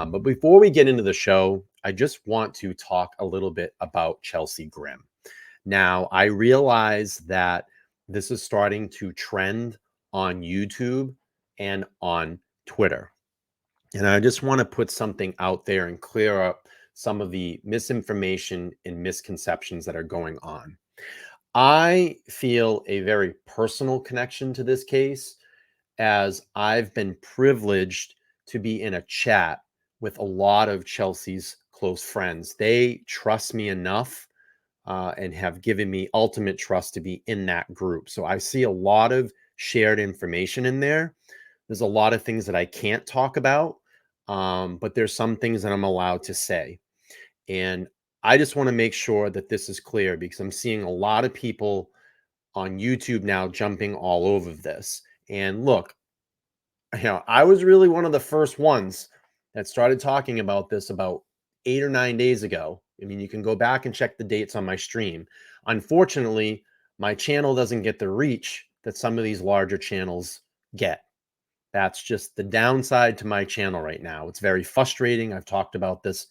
But before we get into the show, I just want to talk a little bit about Chelsea Grimm. Now, I realize that this is starting to trend on YouTube and on Twitter. And I just want to put something out there and clear up some of the misinformation and misconceptions that are going on. I feel a very personal connection to this case as I've been privileged to be in a chat with a lot of Chelsea's close friends. They trust me enough and have given me ultimate trust to be in that group. So I see a lot of shared information in there. There's a lot of things that I can't talk about, but there's some things that I'm allowed to say. And I just want to make sure that this is clear because I'm seeing a lot of people on YouTube now jumping all over this. And look, I was really one of the first ones that started talking about this about 8 or 9 days ago. I mean, you can go back and check the dates on my stream. Unfortunately, my channel doesn't get the reach that some of these larger channels get. That's just the downside to my channel right now. It's very frustrating. I've talked about this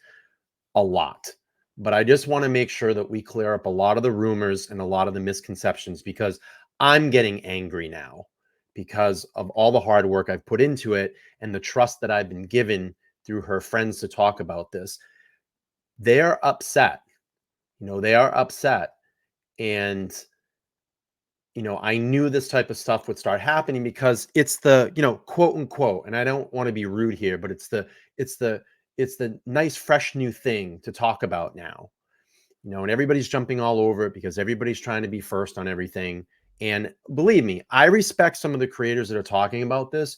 a lot, but I just want to make sure that we clear up a lot of the rumors and a lot of the misconceptions because I'm getting angry now because of all the hard work I've put into it and the trust that I've been given through her friends to talk about this. They're upset. They are upset. And, I knew this type of stuff would start happening because it's the, quote unquote, and I don't want to be rude here, but it's the nice, fresh new thing to talk about now. And everybody's jumping all over it because everybody's trying to be first on everything. And believe me, I respect some of the creators that are talking about this,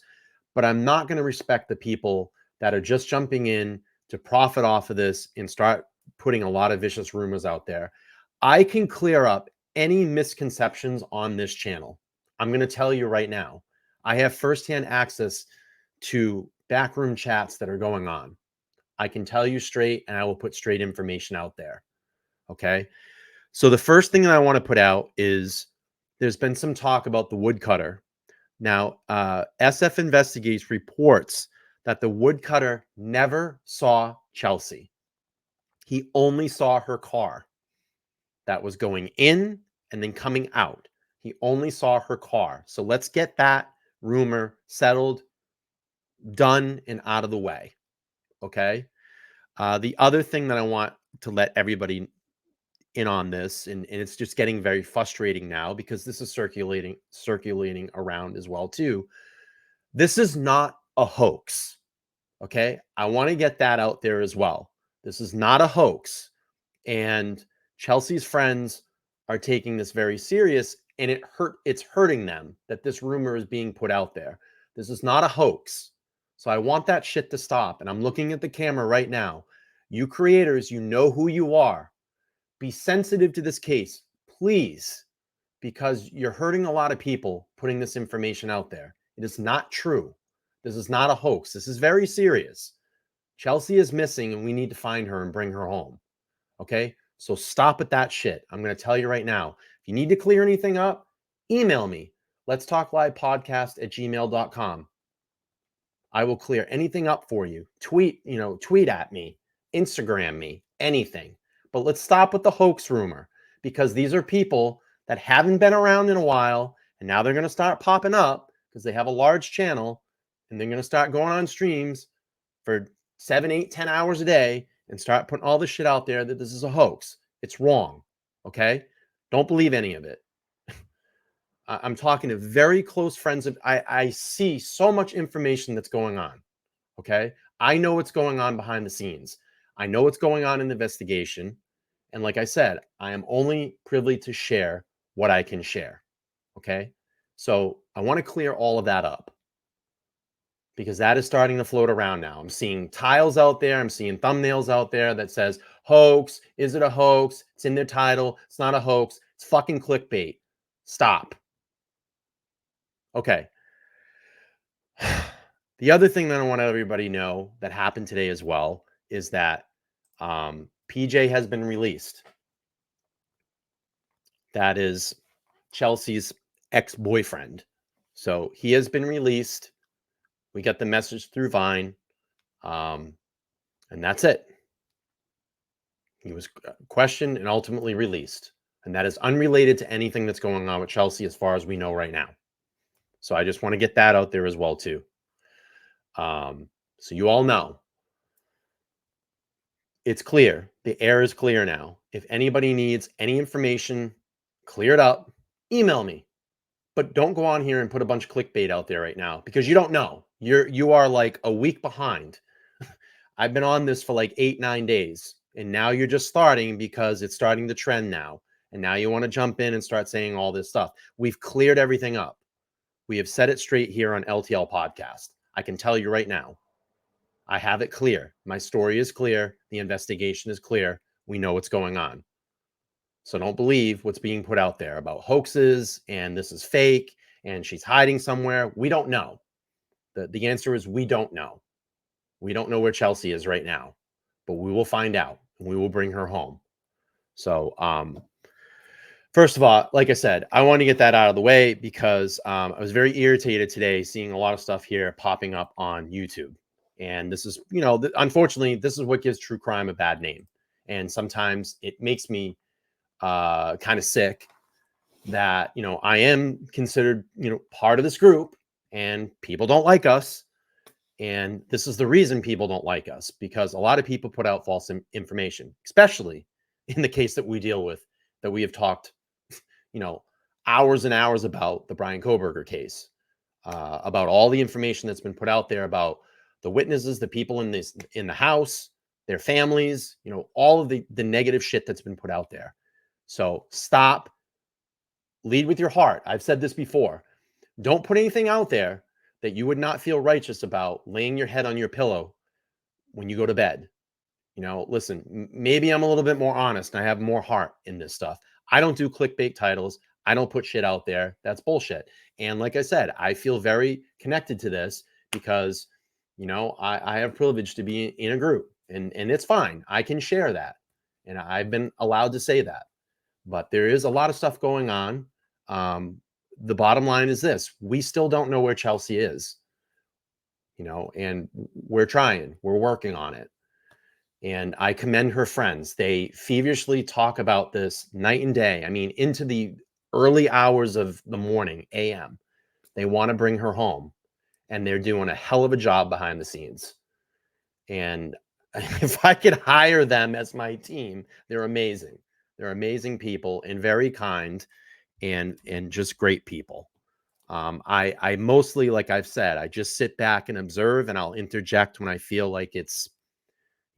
but I'm not going to respect the people that are just jumping in to profit off of this and start putting a lot of vicious rumors out there. I can clear up any misconceptions on this channel. I'm going to tell you right now, I have firsthand access to backroom chats that are going on. I can tell you straight, and I will put straight information out there. Okay. So the first thing that I want to put out is there's been some talk about the woodcutter. Now, SF Investigates reports that the woodcutter never saw Chelsea. He only saw her car that was going in and then coming out. He only saw her car. So let's get that rumor settled, done, and out of the way. Okay. The other thing that I want to let everybody in on this, and it's just getting very frustrating now because this is circulating around as well too. This is not a hoax. Okay. I want to get that out there as well. This is not a hoax. And Chelsea's friends are taking this very serious, and it's hurting them that this rumor is being put out there. This is not a hoax. So I want that shit to stop. And I'm looking at the camera right now. You creators, you know who you are. Be sensitive to this case, please, because you're hurting a lot of people putting this information out there. It is not true. This is not a hoax. This is very serious. Chelsea is missing, and we need to find her and bring her home. Okay? So stop with that shit. I'm going to tell you right now. If you need to clear anything up, email me. Let's talk live podcast at gmail.com. I will clear anything up for you. Tweet at me, Instagram me, anything. But let's stop with the hoax rumor because these are people that haven't been around in a while, and now they're going to start popping up because they have a large channel, and they're going to start going on streams for 7, 8, 10 hours a day and start putting all this shit out there that this is a hoax. It's wrong. Okay? Don't believe any of it. I'm talking to very close friends. I see so much information that's going on. Okay? I know what's going on behind the scenes. I know what's going on in the investigation. And like I said, I am only privy to share what I can share. Okay? So I want to clear all of that up because that is starting to float around now. I'm seeing tiles out there. I'm seeing thumbnails out there that says hoax. Is it a hoax? It's in their title. It's not a hoax. It's fucking clickbait. Stop. Okay. The other thing that I want everybody to know that happened today as well is that PJ has been released. That is Chelsea's ex-boyfriend. So he has been released. We got the message through Vine. And that's it. He was questioned and ultimately released. And that is unrelated to anything that's going on with Chelsea as far as we know right now. So I just want to get that out there as well, too. So you all know it's clear. The air is clear now. If anybody needs any information cleared up, email me. But don't go on here and put a bunch of clickbait out there right now because you don't know. You are like a week behind. I've been on this for like 8-9 days, and now you're just starting because it's starting to trend now. And now you want to jump in and start saying all this stuff. We've cleared everything up. We have set it straight here on LTL Podcast. I can tell you right now. I have it clear. My story is clear. The investigation is clear. We know what's going on. So don't believe what's being put out there about hoaxes and this is fake and she's hiding somewhere. We don't know. The answer is we don't know. We don't know where Chelsea is right now, but we will find out and we will bring her home. So, first of all, like I said, I want to get that out of the way because I was very irritated today seeing a lot of stuff here popping up on YouTube. And this is, unfortunately, this is what gives true crime a bad name. And sometimes it makes me kind of sick that, I am considered, part of this group and people don't like us. And this is the reason people don't like us because a lot of people put out false information, especially in the case that we deal with, that we have talked, hours and hours about the Brian Koberger case, about all the information that's been put out there about the witnesses, the people in the house, their families, all of the negative shit that's been put out there. So stop, lead with your heart. I've said this before. Don't put anything out there that you would not feel righteous about laying your head on your pillow when you go to bed. Listen, maybe I'm a little bit more honest and I have more heart in this stuff. I don't do clickbait titles. I don't put shit out there. That's bullshit. And like I said, I feel very connected to this because, I have privilege to be in a group and it's fine. I can share that. And I've been allowed to say that. But there is a lot of stuff going on. The bottom line is this. We still don't know where Chelsea is, and we're trying. We're working on it. And I commend her friends. They feverishly talk about this night and day. I mean, into the early hours of the morning, a.m. They want to bring her home, and they're doing a hell of a job behind the scenes. And if I could hire them as my team, they're amazing. They're amazing people and very kind and just great people. I mostly, like I've said, I just sit back and observe, and I'll interject when I feel like it's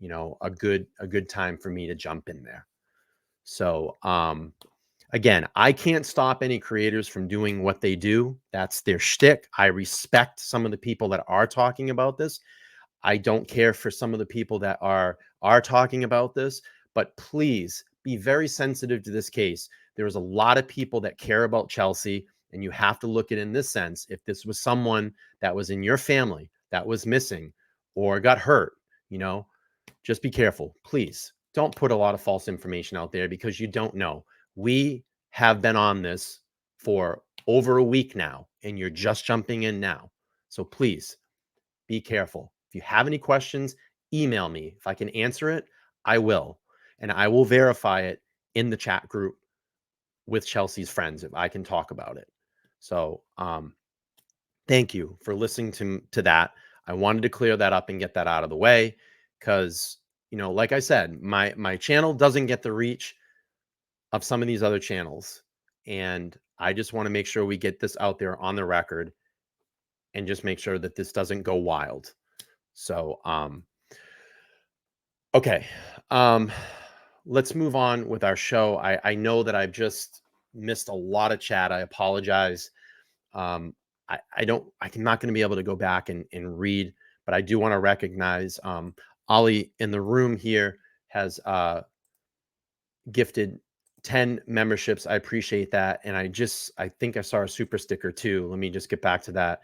a good time for me to jump in there. So, again, I can't stop any creators from doing what they do. That's their shtick. I respect some of the people that are talking about this. I don't care for some of the people that are talking about this, but please be very sensitive to this case. There's a lot of people that care about Chelsea, and you have to look at it in this sense. If this was someone that was in your family that was missing or got hurt, just be careful. Please don't put a lot of false information out there because you don't know. We have been on this for over a week now, and you're just jumping in now. So please be careful. If you have any questions, email me. If I can answer it, I will. And I will verify it in the chat group with Chelsea's friends if I can talk about it. So thank you for listening to that. I wanted to clear that up and get that out of the way because, like I said, my channel doesn't get the reach of some of these other channels. And I just want to make sure we get this out there on the record and just make sure that this doesn't go wild. So, okay. Let's move on with our show. I know that I've just missed a lot of chat. I apologize. I'm not going to be able to go back and read, but I do want to recognize, Ollie in the room here has, gifted 10 memberships. I appreciate that. And I think I saw a super sticker too. Let me just get back to that.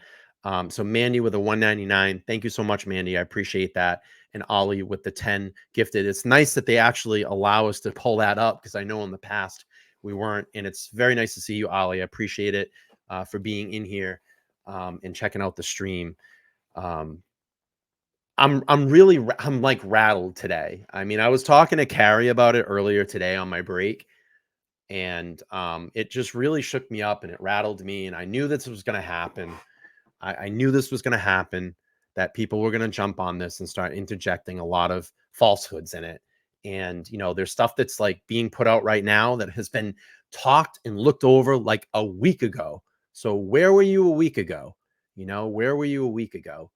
So Mandy with a 199. Thank you so much, Mandy. I appreciate that. And Ollie with the 10 gifted. It's nice that they actually allow us to pull that up because I know in the past we weren't. And it's very nice to see you, Ollie. I appreciate it for being in here and checking out the stream. I'm like rattled today. I mean, I was talking to Carrie about it earlier today on my break, and it just really shook me up and it rattled me. And I knew this was going to happen. I knew this was going to happen, that people were going to jump on this and start interjecting a lot of falsehoods in it. And, there's stuff that's like being put out right now that has been talked and looked over like a week ago. So where were you a week ago? Where were you a week ago?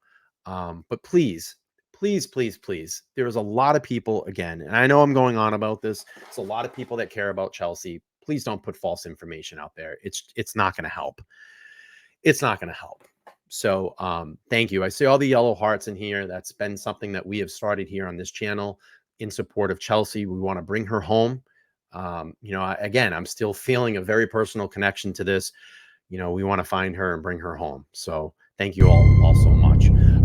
But please, please, please, please, there is a lot of people, again, and I know I'm going on about this. It's a lot of people that care about Chelsea. Please don't put false information out there. It's not going to help. It's not going to help. So thank you. I see all the yellow hearts in here. That's been something that we have started here on this channel in support of Chelsea. We want to bring her home. Again, I'm still feeling a very personal connection to this. We want to find her and bring her home. So thank you all so much.